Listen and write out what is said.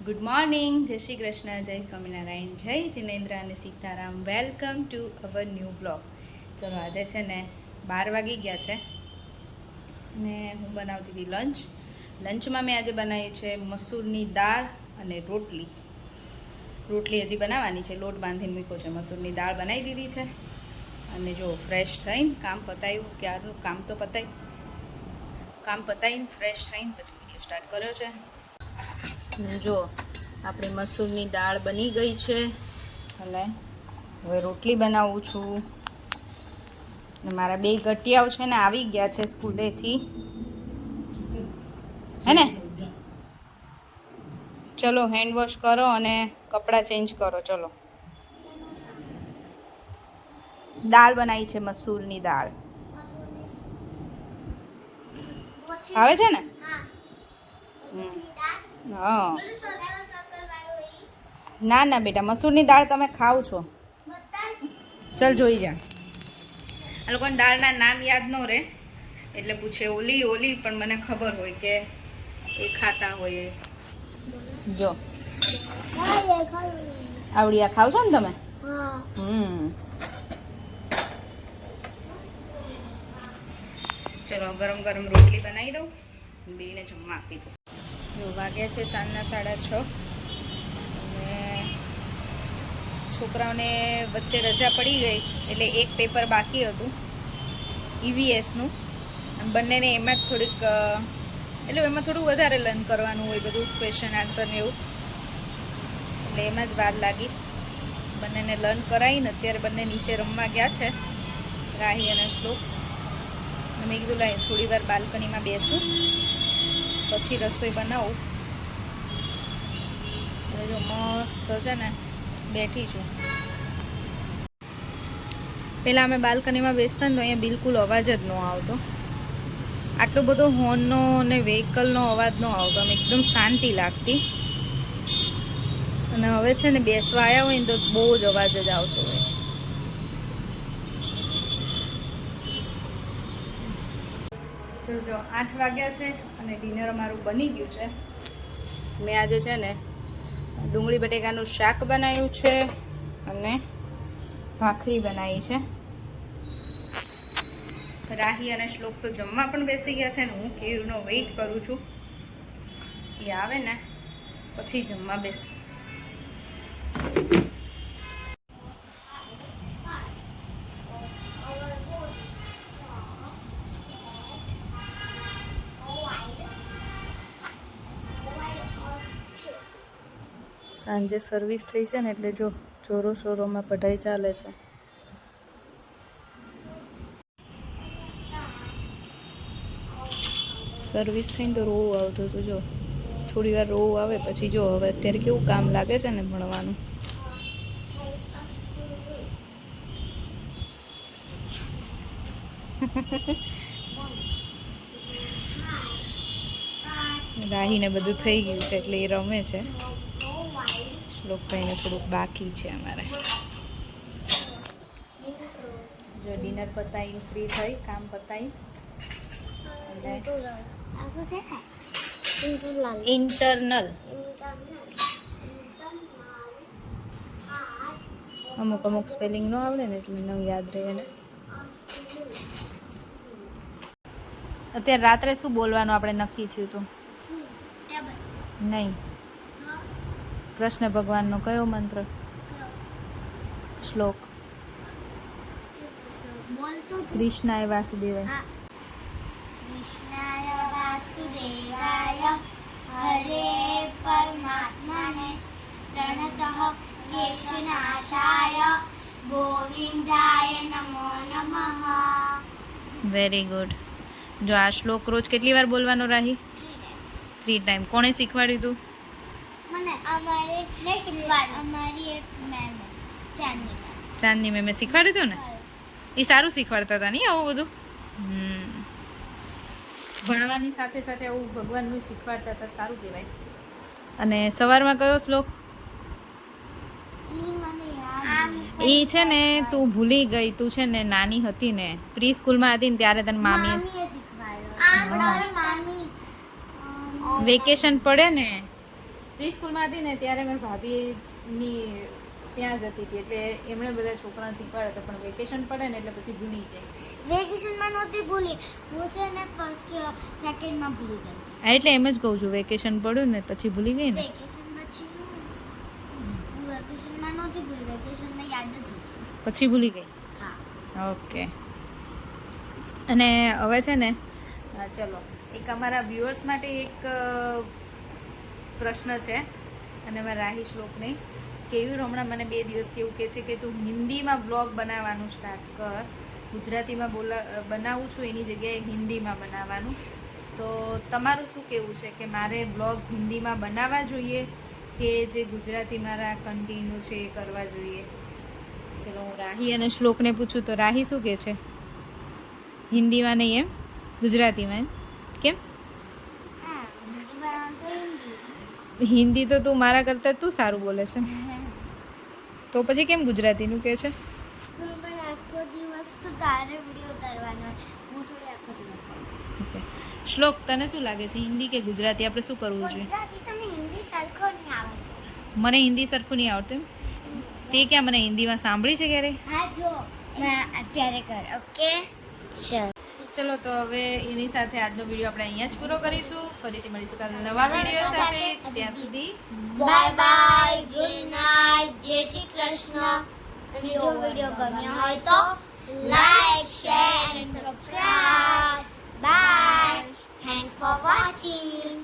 Good morning, જય શ્રી કૃષ્ણ, જય સ્વામિનારાયણ, જય જિનેન્દ્ર અને Sitaram. Welcome to our new blog. ચલો, આજે છે ને 12 વાગી ગયા છે અને હું બનાવતી હતી લંચમાં મેં આજે બનાવી છે મસૂરની દાળ અને રોટલી હજી બનાવવાની છે. લોટ બાંધીને મૂક્યો છે. મસૂરની દાળ બનાવી દીધી છે અને જો ફ્રેશ થઈને કામ પતાવ્યું. ક્યારનું કામ તો પતાવીને ફ્રેશ થઈને પછી વિડીયો સ્ટાર્ટ કર્યો છે. જો આપણી મસૂરની દાળ બની ગઈ છે અને હવે રોટલી બનાવું છું. અને મારા બે ગટિયાઓ છે ને આવી ગયા છે સ્કૂલેથી, હે ને? ચલો હેન્ડ વોશ કરો અને કપડાં ચેન્જ કરો. ચલો, દાળ બનાવી છે મસૂરની દાળ. આવે છે ને? હા. ના ના બેટા, મસૂરની દાળ તમે ખાવ છો? ચલ જોઈ જા. આ લોકોને દાળના નામ યાદ ન રહે એટલે પૂછે ઓલી, પણ મને ખબર હોય કે એ ખાતા હોય. જો આવડી આ ખાવ છો ને તમે? ચલો ગરમ ગરમ રોટલી બનાવી દઉં, બેને જમવા આપી દઉં. જો વાગ્યા છે સાંજના 6:30 અને છોકરાઓને વચ્ચે રજા પડી ગઈ એટલે એક પેપર બાકી હતું EVSનું. બંનેને એમાં જ થોડીક એમાં થોડું વધારે લર્ન કરવાનું હોય, બધું ક્વેશ્ચન આન્સર ને એવું, એટલે એમાં જ વાર લાગી. બંનેને લર્ન કરાવીને અત્યારે બંને નીચે રમવા ગયા છે, રાહી અને શ્લોક. મેં કીધું લાય થોડી વાર બાલ્કનીમાં બેસું પછી રસોઈ બનાવું. એટલે જો મસ્ત છે ને બેઠી છું. પહેલાં અમે બાલ્કનીમાં બેસતા ને તો અહીંયા બિલકુલ અવાજ જ ન આવતો. આટલો બધો હોર્નનો અને વ્હીકલનો અવાજ ન આવતો. આમ એકદમ શાંતિ લાગતી. અને હવે છે ને બેસવા આવ્યા હોય ને તો બહુ જ અવાજ જ આવતો હોય. જો 8 વાગ્યા છે અને ડિનર અમારું બની ગયું છે. મેં આજે છે ને ડુંગળી બટેકાનું શાક બનાવ્યું છે અને ભાખરી બનાવી છે. રાહી અને શ્લોક તો જમવા પણ બેસી ગયા છે ને હું કેવનો વેઇટ કરું છું. એ આવે ને પછી જમવા બેસું. સાંજે સર્વિસ થઈ છે ને એટલે જો જોરો શોરોમાં પઢાઈ ચાલે છે. સર્વિસ થઈને તો રોવું આવતું હતું. જો થોડી વાર રોવું આવે પછી જો હવે અત્યારે કેવું કામ લાગે છે ને ભણવાનું. રાહીને બધું થઈ ગયું છે એટલે એ રમે છે. શ્લોકભાઈને થોડુંક બાકી છે અમારે. જો ડિનર પતાવીને ફ્રી થઈ, કામ પતાવી ઇન્ટરનલ અમુક સ્પેલિંગ ન આવડે ને એટલે ન યાદ રહે ને. અત્યારે રાત્રે શું બોલવાનું આપણે નક્કી થયું હતું? નહીં, કૃષ્ણ ભગવાનનો કયો મંત્ર? શ્લોક કૃષ્ણાય વાસુદેવાય. કૃષ્ણાય વાસુદેવાય હરે પરમાત્મને પ્રણતઃ કેશનાશાય ગોવિંદાય નમો નમઃ. Very good. જો આ શ્લોક રોજ કેટલી વાર બોલવાનો રાહી? 3 ટાઈમ. કોણે શીખવાડ્યું તું? મને અમારી એક મેમ ચાંદની મેમે શીખવાડ્યું હતું ને? એ સારું શીખવાડતા હતા નહીં આવું બધું? ભણવાની સાથે સાથે આવું ભગવાનનું શીખવાડતા હતા, સારું કહેવાય. અને સવારમાં કયો શ્લોક? એ છે ને તું ભૂલી ગઈ. તું છે ને નાની હતી ને, પ્રી સ્કૂલમાં હતી ને ત્યારે તને મામીએ શીખવાડ્યો. વેકેશન પડે ને પ્રી સ્કૂલમાં હતી ને ત્યારે મારી ભાભીની ત્યાં જતી હતી, એટલે એમણે બધા છોકરાને શીખવાડ્યા હતા, પણ વેકેશન પડે ને એટલે પછી ભૂલી જાય. વેકેશનમાં નહોતી ભૂલી, હું છે ને ફર્સ્ટ સેકન્ડમાં ભૂલી ગઈ. હા, એટલે એમ જ કહું છું, વેકેશન પડ્યું ને પછી ભૂલી ગઈ ને. વેકેશન પછી હું વેકેશનમાં નહોતી ભૂલી, વેકેશનમાં યાદ જ હતું. પછી ભૂલી ગઈ. હા. ઓકે. અને હવે છે ને ચલો એક અમારા વ્યુઅર્સ માટે એક પ્રશ્ન છે, અને મારા રાહી શ્લોકને કેવી હમણાં મને 2 દિવસથી એવું કહે છે કે તું હિન્દીમાં બ્લોગ બનાવવાનું સ્ટાર્ટ કર. ગુજરાતીમાં બનાવું છું એની જગ્યાએ હિન્દીમાં બનાવવાનું. તો તમારું શું કહેવું છે કે મારે બ્લોગ હિન્દીમાં બનાવવા જોઈએ કે જે ગુજરાતી મારા કન્ટિન્યુ છે એ કરવા જોઈએ? ચલો હું રાહી અને શ્લોકને પૂછું તો રાહી શું કહે છે? હિન્દીમાં નહીં એમ, ગુજરાતીમાં એમ કેમ? હા, હિન્દી બનાવવાનું તો હિન્દી. હિન્દી તો તું મારા કરતાં તું સારું બોલે છે, તો પછી કેમ ગુજરાતીનું કહે છે? પણ આખો દિવસ તો તારે વિડીયો ઉતારવાનો હોય, હું થોડી આખો દિવસ. ઓકે. શ્લોક તને શું લાગે છે, હિન્દી કે ગુજરાતી આપણે શું કરવું જોઈએ? ગુજરાતી તમે હિન્દી સરખો નહીં આવડતું. મને હિન્દી સરખું નહીં આવતું એમ? તે ક્યાં મને હિન્દીમાં સાંભળી છે ક્યારે? હા જો મેં અત્યારે કર. ઓકે ચલ. ચલો તો હવે એની સાથે આજનો વિડીયો આપણે અહીંયા જ પૂરો કરીશું. ફરીથી મળીશું કાલે નવા વિડીયો સાથે. ત્યાં સુધી બાય બાય, ગુડ નાઇટ, જય શ્રી કૃષ્ણ. અને જો વિડીયો ગમ્યો હોય તો like, share and subscribe. Bye. Thanks for watching.